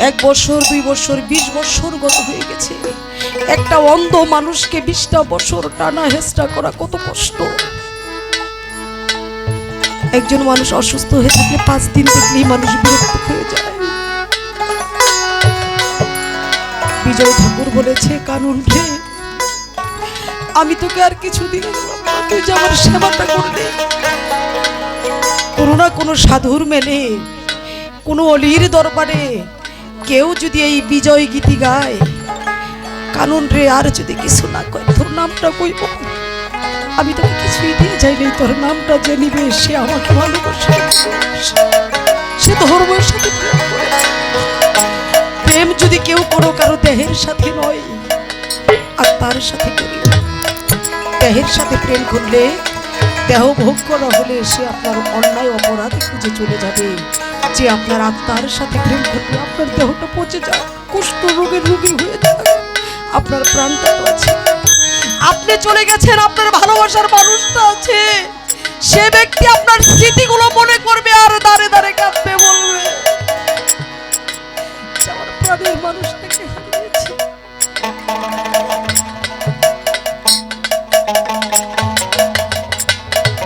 1 বছর 2 বছর 20 বছর গত হয়ে গেছে। একটা অন্ধ মানুষকে 20টা বছর টানা হেঁচড়া করা কত কষ্ট। একজন মানুষ অসুস্থ হয়ে থাকলে 5 দিন দেখলেই মানুষ বিরক্ত হয়ে যায়। বিজয় ঠাকুর বলেছে, কানুন রে, আমি তোকে আর কিছু দিন দিলাম না, তুই যে আমার সেবাটা করলি। কোনো না কোনো সাধুর মেলে, কোনো অলির দরবারে কেউ যদি এই বিজয় গীতি গায়, কানুন রে, আর যদি কিছু না কয়, তোর নামটা কইব, আমি তোকে কিছুই দিয়ে যাইনি, তোর নামটা যে নিবে সে আমাকে ভালোবাসে, সে ধর্মের সাথে প্রেম করে। প্রেম যদি কেউ করো কারো দেহের সাথে নয়, আর তার সাথে করি। দেহের সাথে প্রেম করলে, দেহ ভোগ করা হলে সে আপনার অন্যায় অপরাধ খুঁজে চলে যাবে। যে আপনার আত্মার সাথে প্রেম করলে আপনার দেহটা পচে যায়, কুষ্ঠ রোগের রোগী হয়ে যায়, আপনার প্রাণটা আছে। আপনি চলে গেছেন, আপনার ভালোবাসার মানুষটা আছে, সে ব্যক্তি আপনার স্মৃতিগুলো মনে করবে আর দাঁড়ে দাঁড়ে কাঁদবে, বলবে আমার প্রাণের মানুষটাকে হারিয়েছি।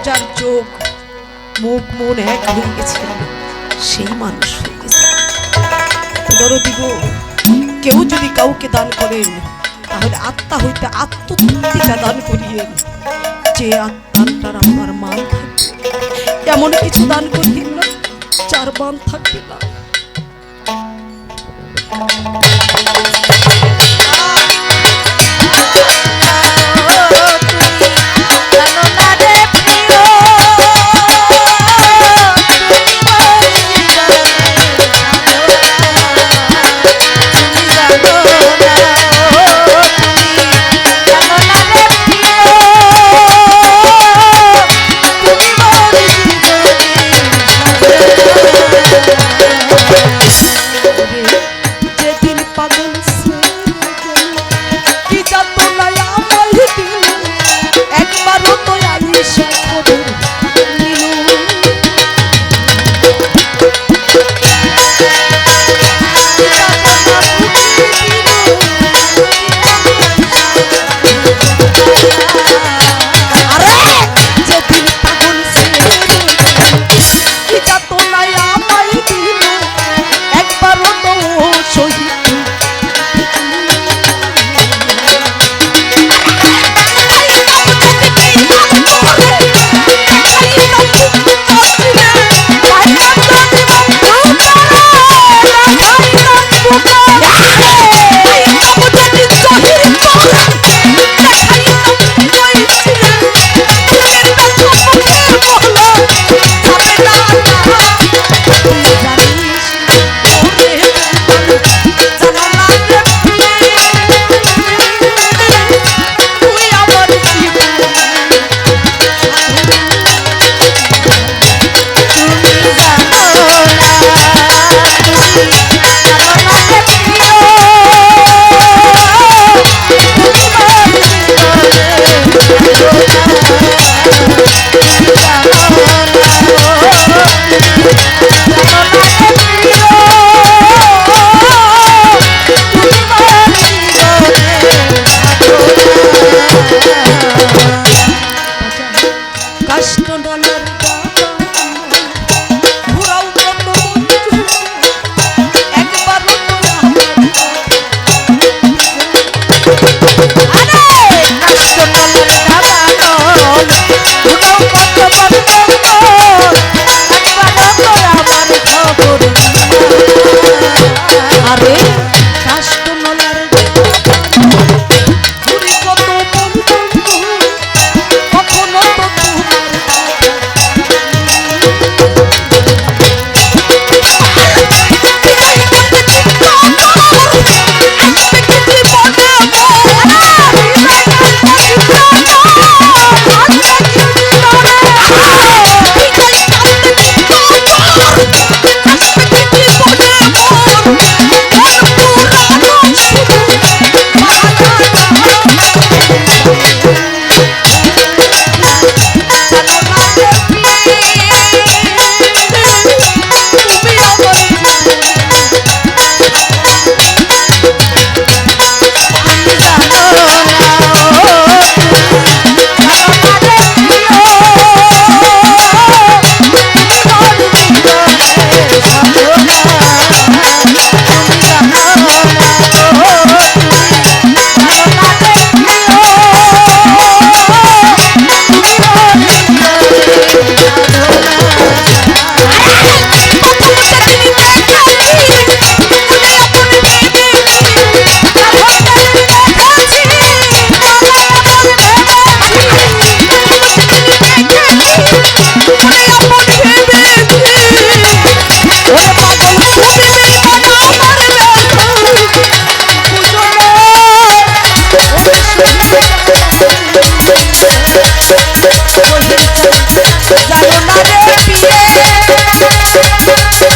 যার চোখ মুখ মন এক হয়ে গেছে, সেই মানুষ হয়ে গেছে। দরদি গো, কেউ যদি কাউকে দান করেন, তাহলে আত্মা হইতে আত্মতৃপ্তিটা দান করিয়েন, যে আত্মার আপনার মান থাকবে। এমন কিছু দান করিয়েন না যার মান থাকবে না। যেদিন পাগল রে